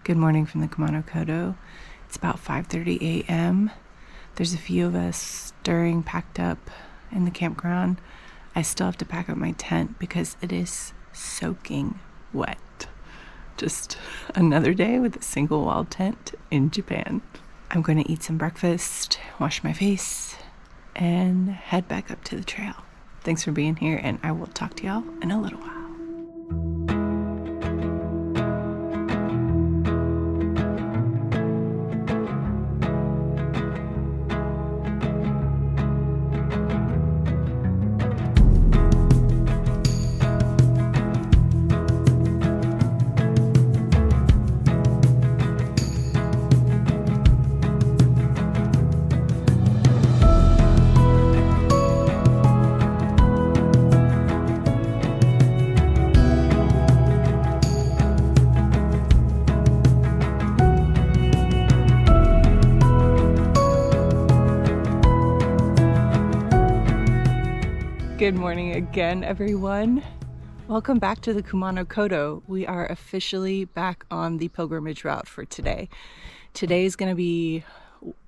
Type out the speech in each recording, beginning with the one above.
Good morning from the Kumano Kodo. It's about 5:30 a.m. There's a few of us stirring, packed up in the campground. I still have to pack up my tent because it is soaking wet. Just another day with a single wall tent in Japan. I'm going to eat some breakfast, wash my face, and head back up to the trail. Thanks for being here, and I will talk to y'all in a little while. Good morning again, everyone. Welcome back to the Kumano Kodo. We are officially back on the pilgrimage route for today. Today is going to be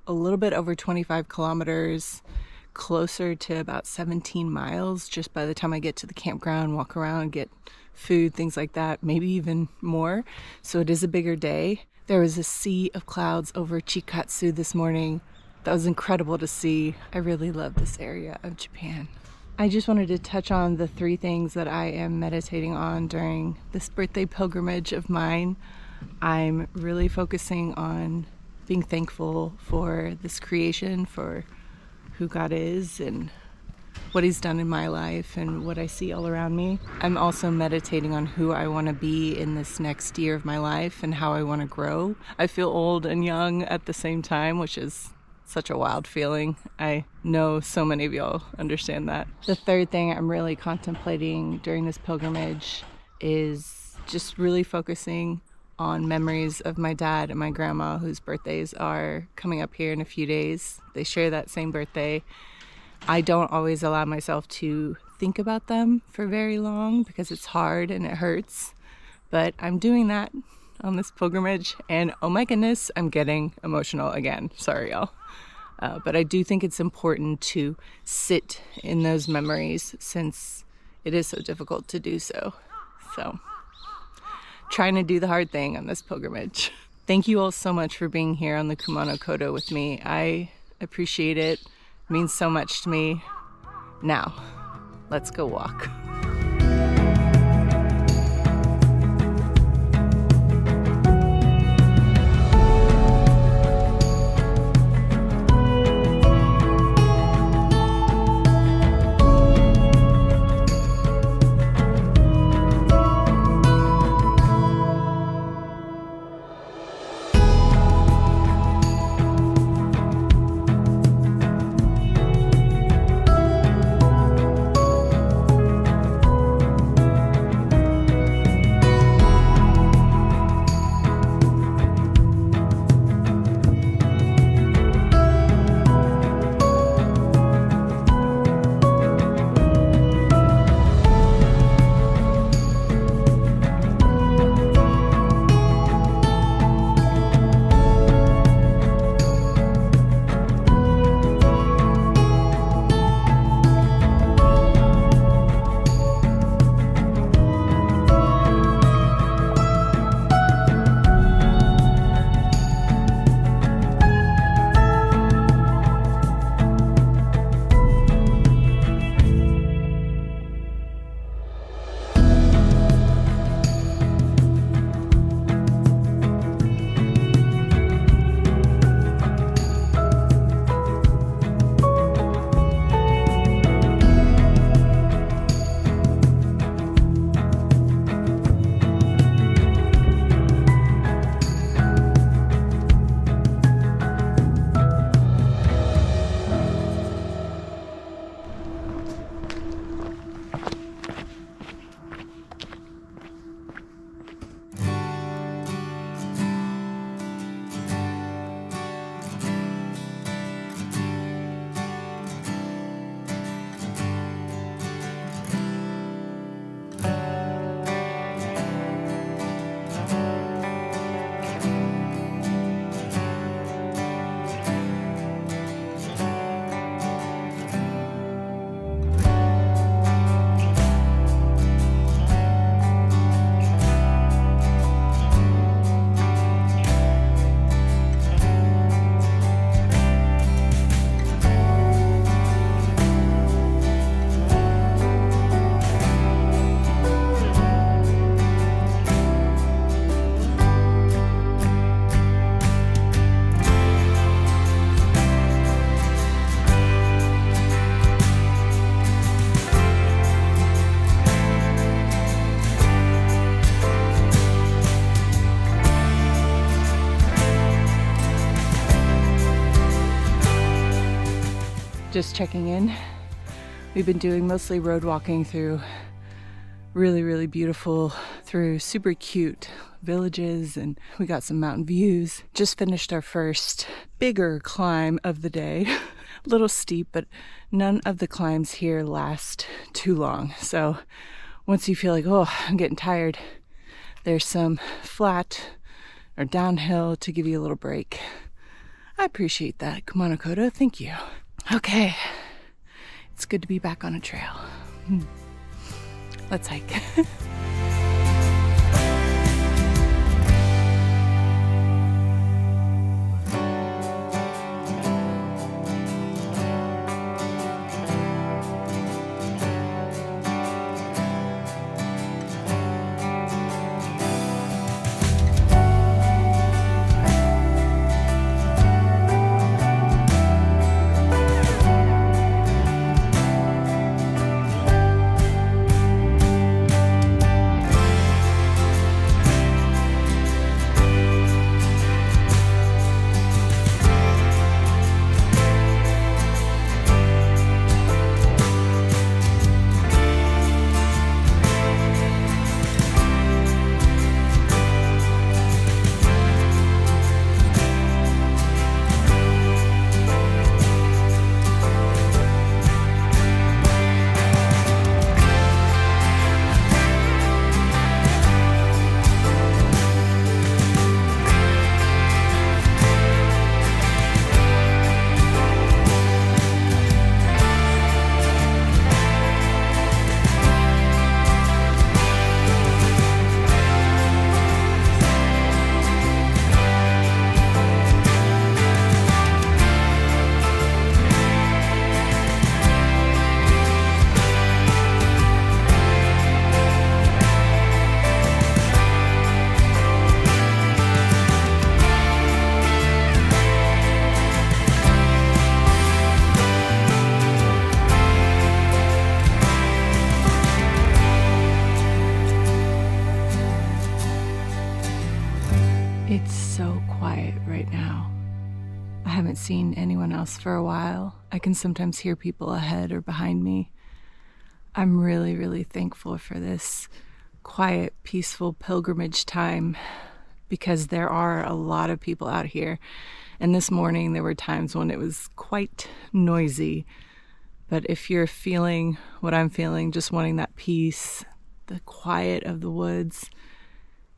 a little bit over 25 kilometers, closer to about 17 miles just by the time I get to the campground, walk around, get food, things like that, maybe even more. So it is a bigger day. There was a sea of clouds over Chikatsu this morning. That was incredible to see. I really love this area of Japan. I just wanted to touch on the 3 things that I am meditating on during this birthday pilgrimage of mine. I'm really focusing on being thankful for this creation, for who God is and what He's done in my life and what I see all around me. I'm also meditating on who I want to be in this next year of my life and how I want to grow. I feel old and young at the same time, which is such a wild feeling. I know so many of y'all understand that. The 3rd thing I'm really contemplating during this pilgrimage is just really focusing on memories of my dad and my grandma, whose birthdays are coming up here in a few days. They share that same birthday. I don't always allow myself to think about them for very long because it's hard and it hurts, but I'm doing that on this pilgrimage, and oh my goodness, I'm getting emotional again. Sorry, y'all. But I do think it's important to sit in those memories since it is so difficult to do so. So, trying to do the hard thing on this pilgrimage. Thank you all so much for being here on the Kumano Kodo with me. I appreciate it. It means so much to me. Now, let's go walk. just checking in. We've been doing mostly road walking through really beautiful, through super cute villages, and we got some mountain views. Just finished our first bigger climb of the day. A little steep, but none of the climbs here last too long. So once you feel like, oh, I'm getting tired, there's some flat or downhill to give you a little break. I appreciate that, Kumano Kodo. Thank you. Okay, it's good to be back on a trail. Let's hike. It's so quiet right now. I haven't seen anyone else for a while. I can sometimes hear people ahead or behind me. I'm really thankful for this quiet, peaceful pilgrimage time because there are a lot of people out here. And this morning there were times when it was quite noisy. But if you're feeling what I'm feeling, just wanting that peace, the quiet of the woods,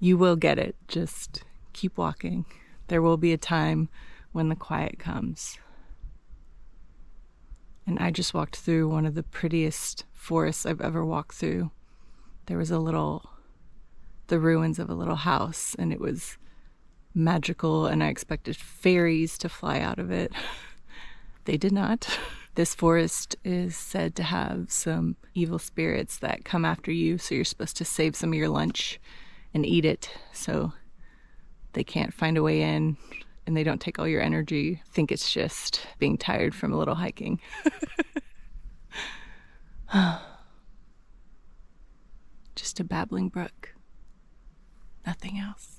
you will get it. Just keep walking. There will be a time when the quiet comes. And I just walked through one of the prettiest forests I've ever walked through. There was the ruins of a little house, and it was magical, and I expected fairies to fly out of it. They did not. This forest is said to have some evil spirits that come after you, so you're supposed to save some of your lunch and eat it so they can't find a way in and they don't take all your energy. I think it's just being tired from a little hiking. Just a babbling brook. Nothing else.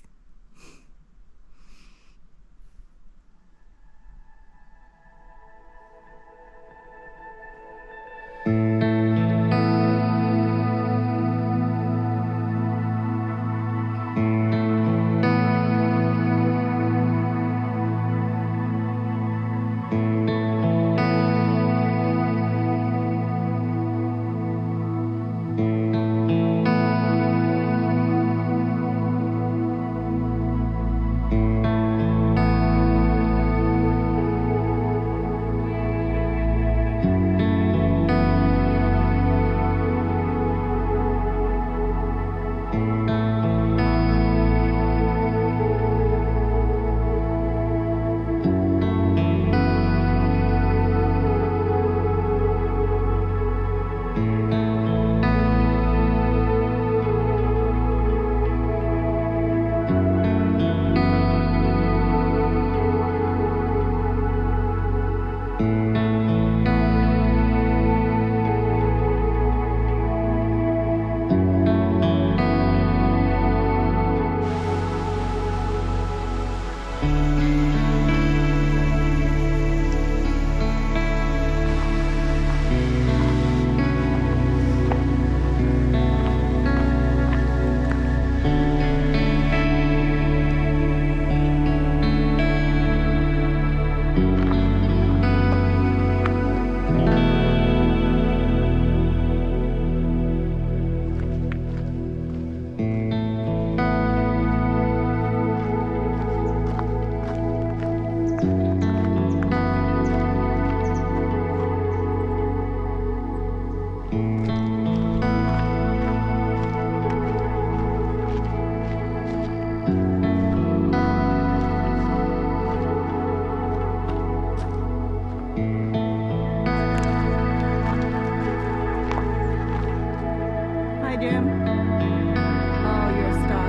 Hi, Jim. Oh, you're a star.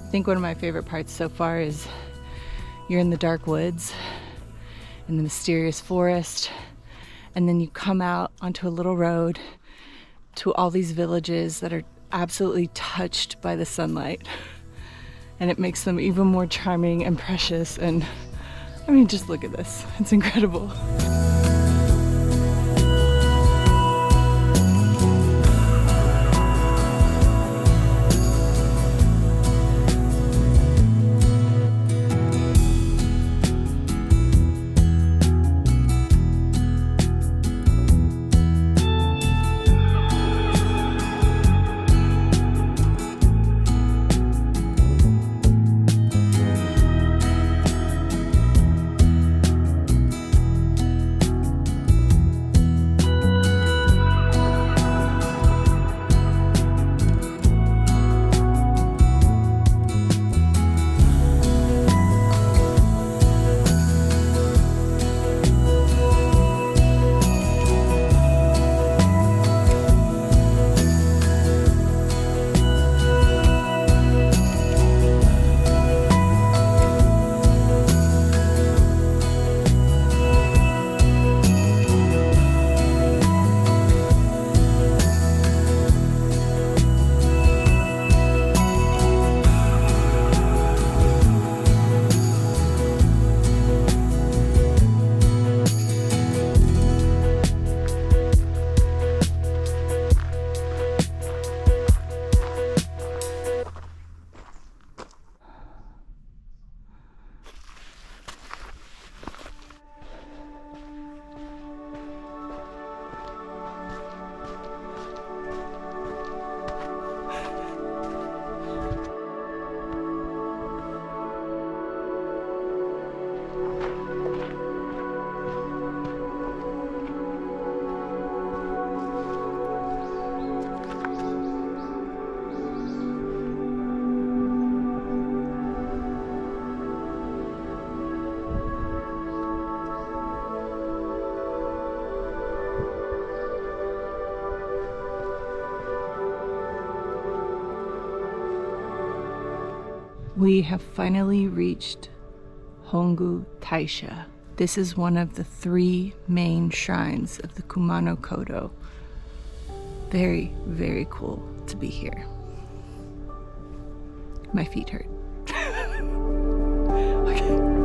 I think one of my favorite parts so far is you're in the dark woods, in the mysterious forest, and then you come out onto a little road to all these villages that are absolutely touched by the sunlight. And it makes them even more charming and precious. And I mean, just look at this. It's incredible. We have finally reached Hongu Taisha. This is one of the 3 main shrines of the Kumano Kodo. Very, very cool to be here. My feet hurt. Okay.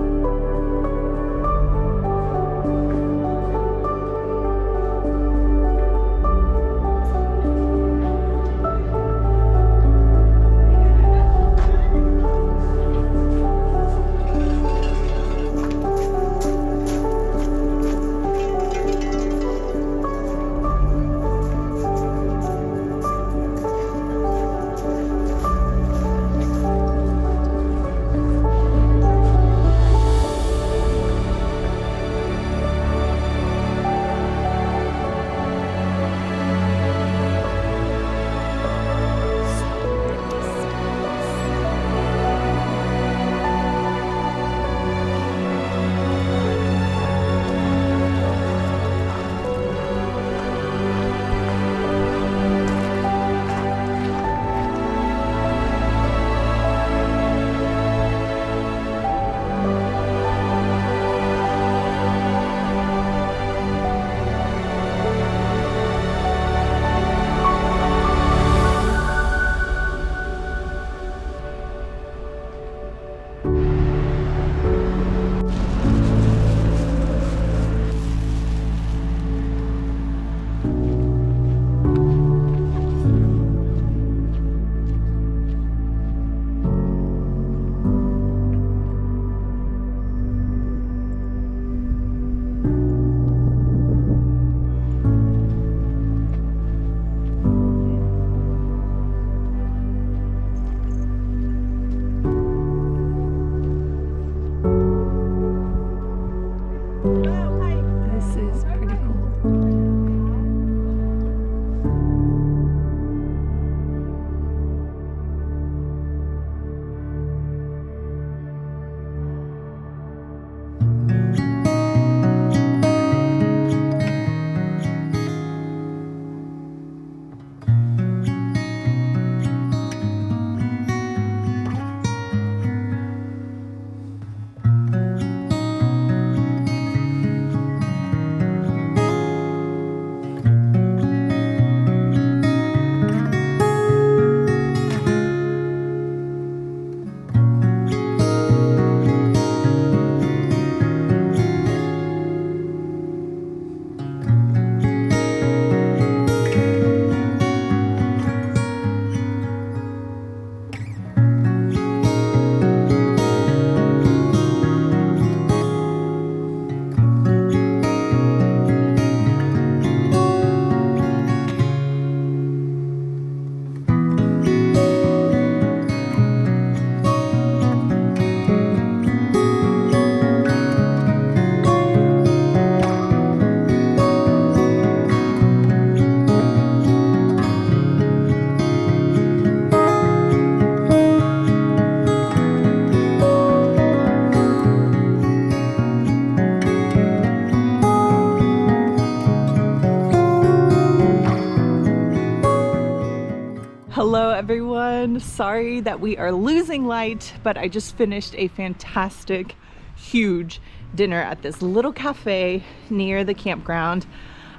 Hello everyone, sorry that we are losing light, but I just finished a fantastic, huge dinner at this little cafe near the campground.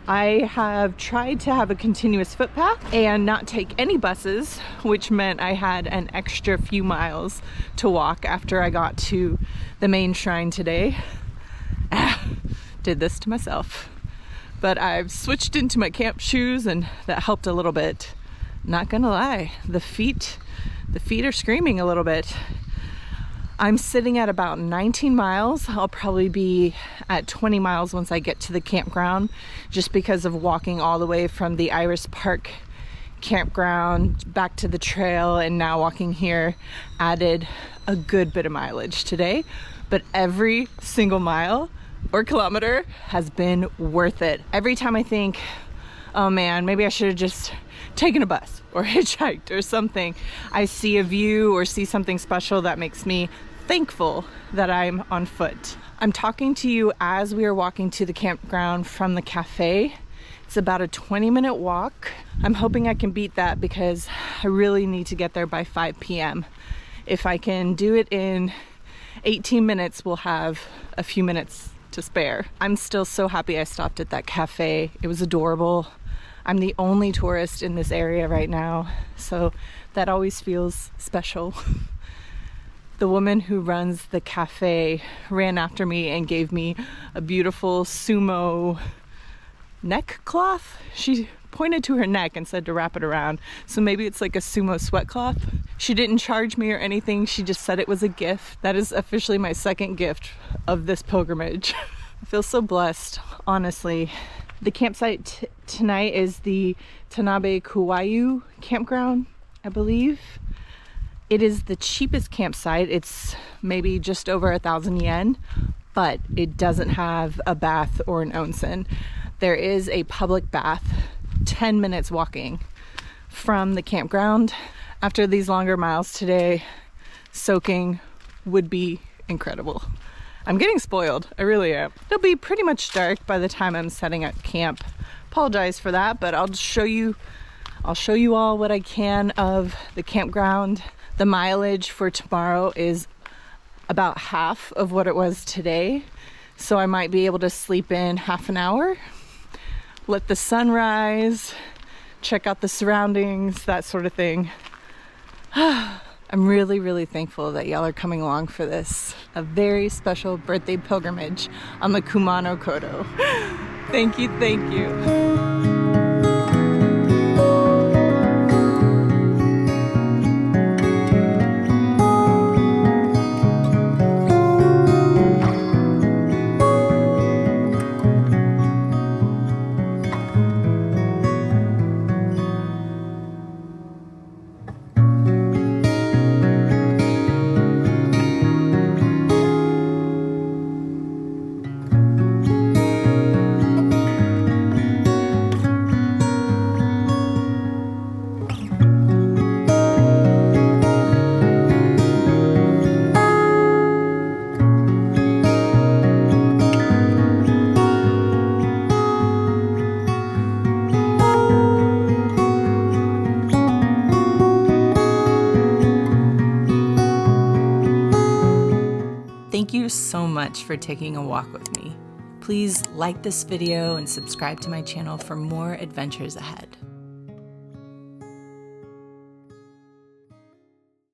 I have tried to have a continuous footpath and not take any buses, which meant I had an extra few miles to walk after I got to the main shrine today. Did this to myself. But I've switched into my camp shoes and that helped a little bit. Not gonna lie, the feet are screaming a little bit. I'm sitting at about 19 miles. I'll probably be at 20 miles once I get to the campground, just because of walking all the way from the Iris Park Campground back to the trail, and now walking here added a good bit of mileage today. But every single mile or kilometer has been worth it. Every time I think, oh man, maybe I should have just taken a bus or hitchhiked or something, I see a view or see something special that makes me thankful that I'm on foot. I'm talking to you as we are walking to the campground from the cafe. It's about a 20-minute walk. I'm hoping I can beat that because I really need to get there by 5 p.m. If I can do it in 18 minutes, we'll have a few minutes to spare. I'm still so happy I stopped at that cafe. It was adorable. I'm the only tourist in this area right now, so that always feels special. The woman who runs the cafe ran after me and gave me a beautiful sumo neck cloth. She pointed to her neck and said to wrap it around. So maybe it's like a sumo sweat cloth. She didn't charge me or anything. She just said it was a gift. That is officially my second gift of this pilgrimage. I feel so blessed, honestly. The campsite tonight is the Tanabe-Kawayu Campground, I believe. It is the cheapest campsite. It's maybe just over 1,000 yen, but it doesn't have a bath or an onsen. There is a public bath 10 minutes walking from the campground. After these longer miles today, soaking would be incredible. I'm getting spoiled, I really am. It'll be pretty much dark by the time I'm setting up camp. Apologize for that, but I'll show you all what I can of the campground. The mileage for tomorrow is about half of what it was today, so I might be able to sleep in half an hour, let the sun rise, check out the surroundings, that sort of thing. I'm really, really thankful that y'all are coming along for this. A very special birthday pilgrimage on the Kumano Kodo. Thank you, thank you. Thank you so much for taking a walk with me. Please like this video and subscribe to my channel for more adventures ahead.